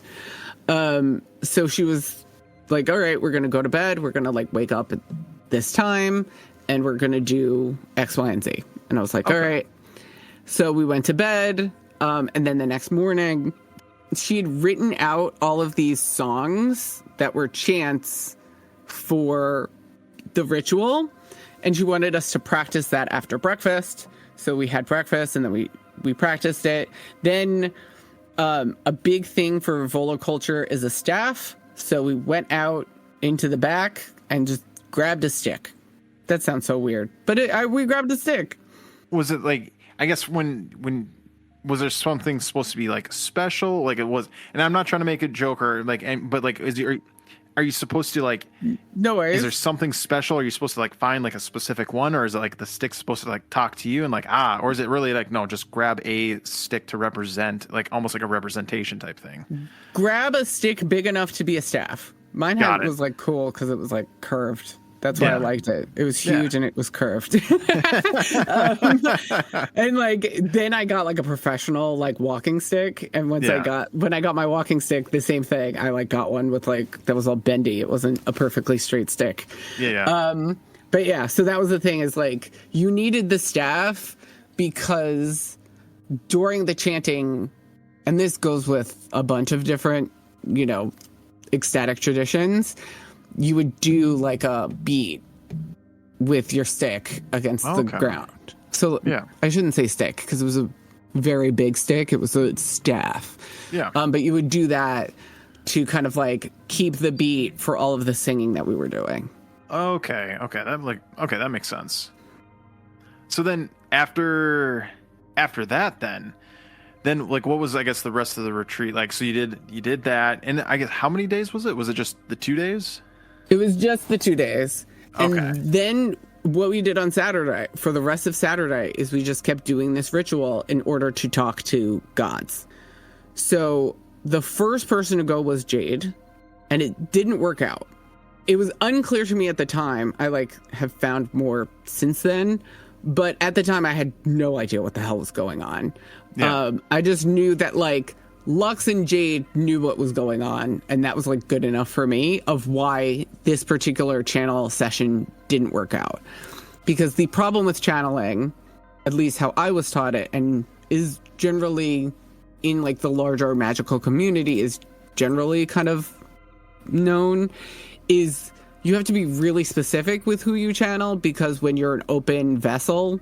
So she was like, all right, we're gonna go to bed, we're gonna like wake up at this time, and we're gonna do X, Y, and Z. And I was like, all right. So we went to bed, and then the next morning she had written out all of these songs that were chants for the ritual, and she wanted us to practice that after breakfast. So we had breakfast, and then we practiced it. Then a big thing for Volo culture is a staff. So we went out into the back and just grabbed a stick. That sounds so weird, but we grabbed a stick. Was it like, I guess when was there something supposed to be like special? Like it was, and I'm not trying to make a joke or like, but like, are you supposed to like, no worries. Is there something special? Are you supposed to like find like a specific one, or is it like the stick's supposed to like talk to you and like, or is it really like, no, just grab a stick to represent, like almost like a representation type thing? Grab a stick big enough to be a staff. Mine was like cool because it was like curved. That's why Yeah. I liked it. It was Yeah. huge and it was curved. And like then I got like a professional like walking stick. And when I got my walking stick, the same thing. I like got one with like that was all bendy. It wasn't a perfectly straight stick. Yeah. But yeah, so that was the thing is like you needed the staff because during the chanting, and this goes with a bunch of different, you know, ecstatic traditions, you would do like a beat with your stick against the ground. So Yeah. I shouldn't say stick because it was a very big stick. It was a staff. Yeah. But you would do that to kind of like keep the beat for all of the singing that we were doing. Okay. That makes sense. So then after that, then like what was I guess the rest of the retreat like? So you did that, and I guess how many days was it? Was it just the 2 days? It was just the 2 days. Okay. And then what we did on Saturday, for the rest of Saturday, is we just kept doing this ritual in order to talk to gods. So the first person to go was Jade, and it didn't work out. It was unclear to me at the time. I like have found more since then, but at the time I had no idea what the hell was going on. Yeah. I just knew that like Lux and Jade knew what was going on, and that was like good enough for me of why this particular channel session didn't work out. Because the problem with channeling, at least how I was taught it, and is generally in like the larger magical community is generally kind of known, is you have to be really specific with who you channel, because when you're an open vessel,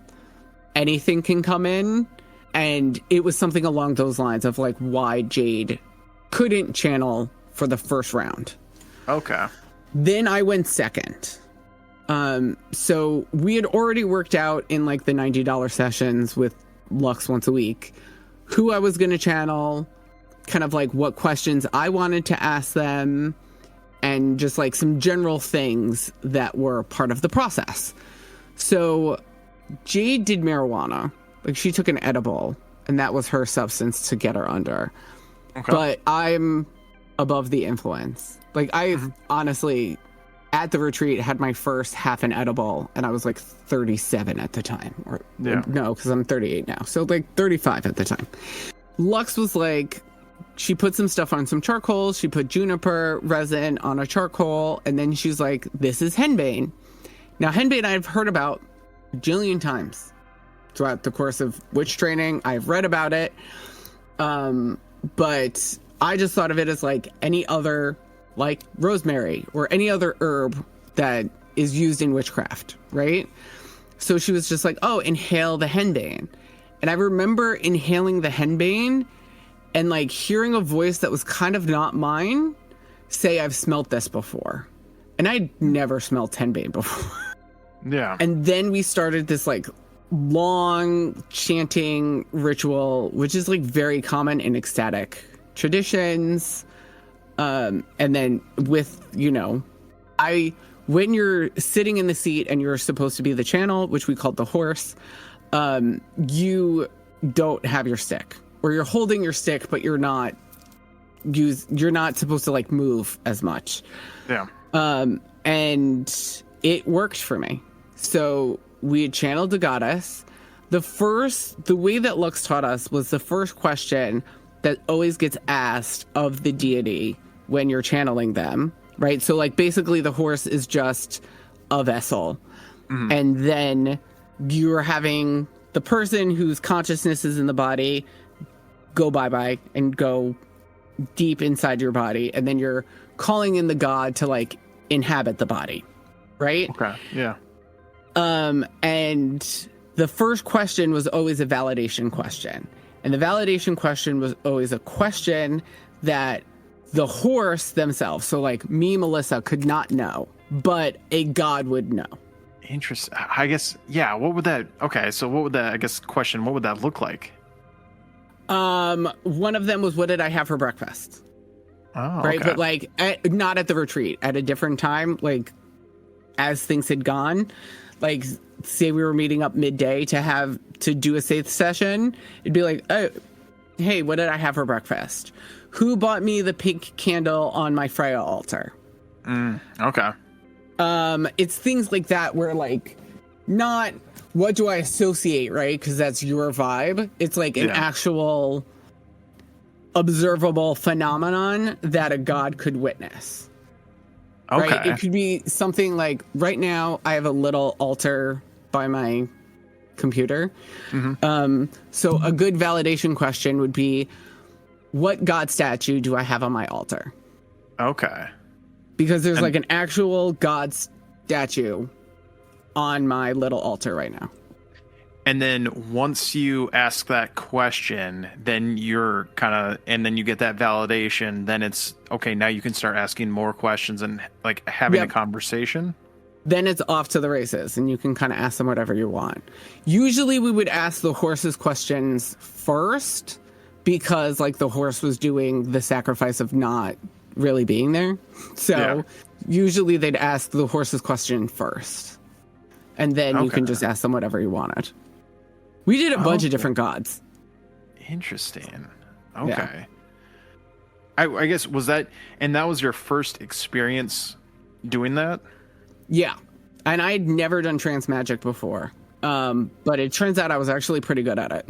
anything can come in. And it was something along those lines of like why Jade couldn't channel for the first round. Okay. Then I went second. So we had already worked out in like the $90 sessions with Lux once a week who I was going to channel, kind of like what questions I wanted to ask them, and just like some general things that were part of the process. So Jade did marijuana. Like she took an edible, and that was her substance to get her under. Okay. But I'm above the influence. Like I honestly, at the retreat, had my first half an edible, and I was like 37 at the time. Or no, because I'm 38 now. So like 35 at the time. Lux was like, she put some stuff on some charcoal. She put juniper resin on a charcoal, and then she's like, this is henbane. Now, henbane I've heard about a jillion times throughout the course of witch training. I've read about it. But I just thought of it as like any other, like rosemary or any other herb that is used in witchcraft, right? So she was just like, oh, inhale the henbane. And I remember inhaling the henbane and like hearing a voice that was kind of not mine say, I've smelt this before. And I'd never smelled henbane before. Yeah. And then we started this like long chanting ritual, which is like very common in ecstatic traditions. And then with, you know, when you're sitting in the seat and you're supposed to be the channel, which we called the horse, you don't have your stick, or you're holding your stick, but you're not supposed to like move as much. Yeah. And it worked for me. So we had channeled the goddess. The way that Lux taught us was the first question that always gets asked of the deity when you're channeling them, right? So like basically the horse is just a vessel. Mm-hmm. And then you're having the person whose consciousness is in the body go bye-bye and go deep inside your body. And then you're calling in the god to like inhabit the body, right? Okay, yeah. And the first question was always a validation question. And the validation question was always a question that the horse themselves, so like me, Melissa, could not know, but a god would know. Interesting. I guess, yeah. What would that question, what would that look like? One of them was, what did I have for breakfast? Oh, right. okay. But like, not at the retreat, at a different time, like as things had gone, like say we were meeting up midday to do a safe session. It'd be like, oh, hey, what did I have for breakfast? Who bought me the pink candle on my Freya altar? Okay. It's things like that where like not what do I associate, right? Because that's your vibe. It's like an actual observable phenomenon that a god could witness. Okay. Right? It could be something like right now I have a little altar by my computer. So a good validation question would be, what god statue do I have on my altar? Okay. Because there's like an actual god statue on my little altar right now. And then once you ask that question, then you're and then you get that validation, then it's okay, now you can start asking more questions and like having a conversation. Then it's off to the races and you can kind of ask them whatever you want. Usually we would ask the horses questions first because like the horse was doing the sacrifice of not really being there. So usually they'd ask the horses question first. And then you can just ask them whatever you wanted. We did a bunch of different gods. Interesting. Okay. I guess that was your first experience doing that? Yeah. And I'd never done trance magic before. But it turns out I was actually pretty good at it.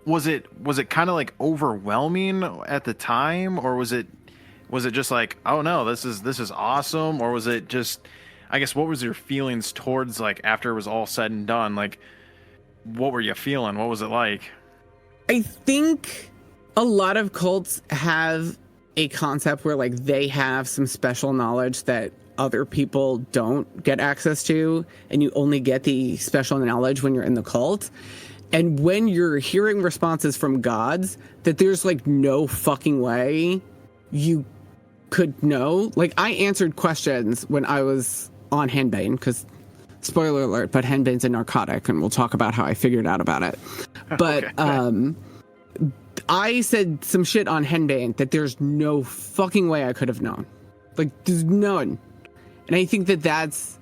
Was it kind of like overwhelming at the time, or was it just like, oh no, this is awesome, or was it just, I guess, what was your feelings towards like after it was all said and done? Like, what were you feeling? What was it like? I think a lot of cults have a concept where like they have some special knowledge that other people don't get access to, and you only get the special knowledge when you're in the cult. And when you're hearing responses from gods that there's like no fucking way you could know. Like I answered questions when I was on henbane, because spoiler alert, but henbane's a narcotic, and we'll talk about how I figured out about it. But I said some shit on henbane that there's no fucking way I could have known. Like there's none. And I think that that's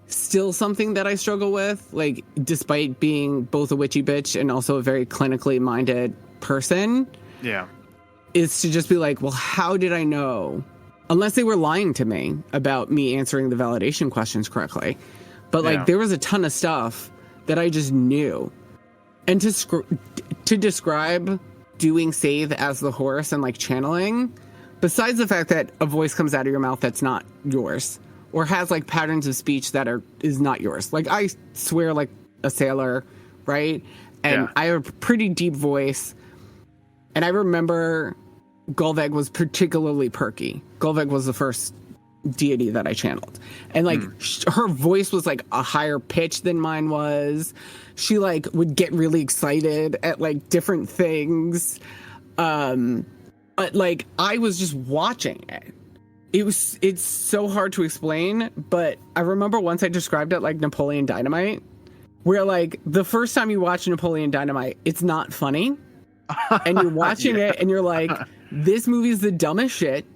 still something that I struggle with, like despite being both a witchy bitch and also a very clinically minded person. Yeah. Is to just be like, well, how did I know? Unless they were lying to me about me answering the validation questions correctly. But like there was a ton of stuff that I just knew. And to describe doing save as the horse and like channeling, besides the fact that a voice comes out of your mouth that's not yours, or has like patterns of speech that is not yours. Like I swear like a sailor, right? And I have a pretty deep voice. And I remember Golveg was particularly perky. Golveg was the first deity that I channeled. And like her voice was like a higher pitch than mine was. She like would get really excited at like different things. But like I was just watching it. It's so hard to explain, but I remember once I described it like Napoleon Dynamite, where like the first time you watch Napoleon Dynamite, it's not funny. And you're watching it and you're like, this movie is the dumbest shit.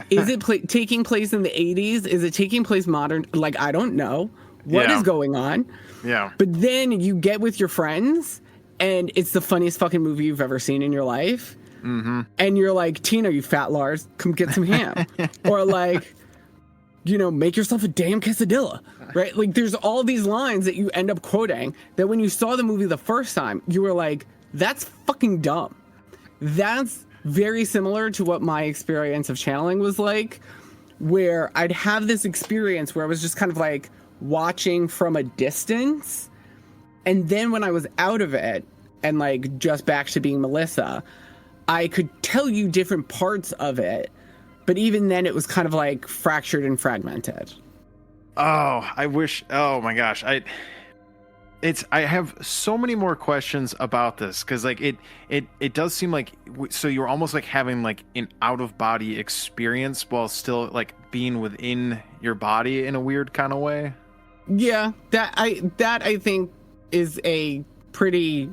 Is it taking place in the 80s? Is it taking place modern? Like, I don't know. What is going on? Yeah. But then you get with your friends and it's the funniest fucking movie you've ever seen in your life. Mm-hmm. And you're like, Tina, you fat Lars, come get some ham. Or like, you know, make yourself a damn quesadilla, right? Like there's all these lines that you end up quoting that when you saw the movie the first time, you were like, that's fucking dumb. That's very similar to what my experience of channeling was like, where I'd have this experience where I was just kind of like watching from a distance. And then when I was out of it and like just back to being Melissa, I could tell you different parts of it, but even then it was kind of like fractured and fragmented. Oh, I wish. Oh my gosh. I have so many more questions about this, because like it does seem like, so you're almost like having like an out of body experience while still like being within your body in a weird kind of way. Yeah, that I think is a pretty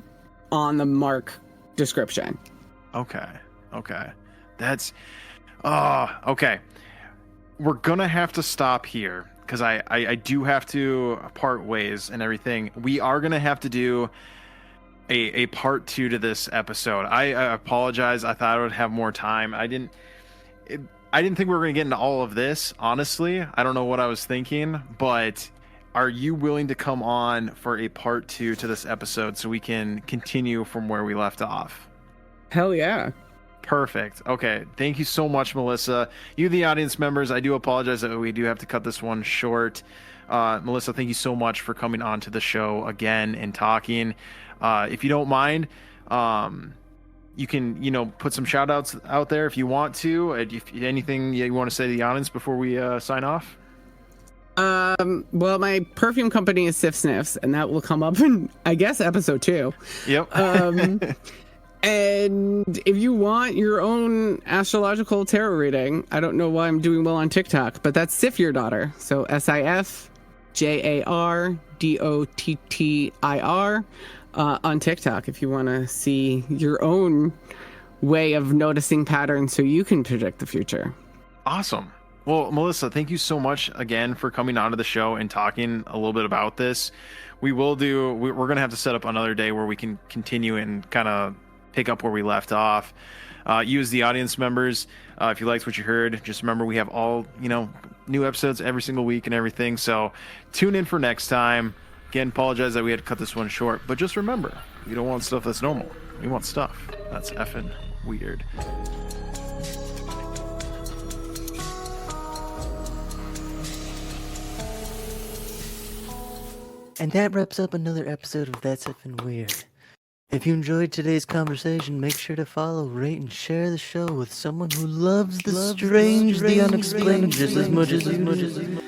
on the mark description. Okay. That's okay. We're gonna have to stop here, because I do have to part ways and everything. We are gonna have to do a part 2 to this episode. I apologize. I thought I would have more time. I I didn't think we were going to get into all of this, honestly. I don't know what I was thinking, but are you willing to come on for a part 2 to this episode so we can continue from where we left off? Hell yeah. Perfect. Okay. Thank you so much, Melissa. You, the audience members, I do apologize that we do have to cut this one short. Melissa, thank you so much for coming on to the show again and talking. If you don't mind, you can, put some shout outs out there if you want to. If anything you want to say to the audience before we sign off? Well, my perfume company is Sif Sniffs, and that will come up in, I guess, episode 2. Yep. And if you want your own astrological tarot reading, I don't know why I'm doing well on TikTok, but that's Sif Your Daughter. So SIFJARDOTTIR on TikTok if you want to see your own way of noticing patterns so you can predict the future. Awesome. Well, Melissa, thank you so much again for coming onto the show and talking a little bit about this. We're going to have to set up another day where we can continue and kind of pick up where we left off. You as the audience members, if you liked what you heard, just remember we have all, new episodes every single week and everything. So tune in for next time. Again, apologize that we had to cut this one short, but just remember, we don't want stuff that's normal. We want stuff that's effing weird. And that wraps up another episode of That's Effin Weird. If you enjoyed today's conversation, make sure to follow, rate, and share the show with someone who loves the strange, the unexplained just as much as you do.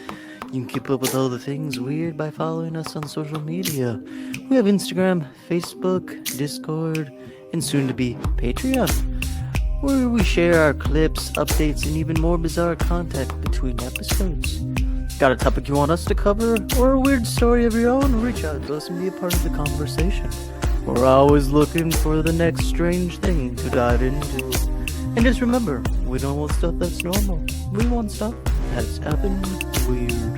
You can keep up with all the things weird by following us on social media. We have Instagram, Facebook, Discord, and soon to be Patreon, where we share our clips, updates, and even more bizarre content between episodes. Got a topic you want us to cover, or a weird story of your own? Reach out to us and be a part of the conversation. We're always looking for the next strange thing to dive into. And just remember, we don't want stuff that's normal. We want stuff that's effing weird.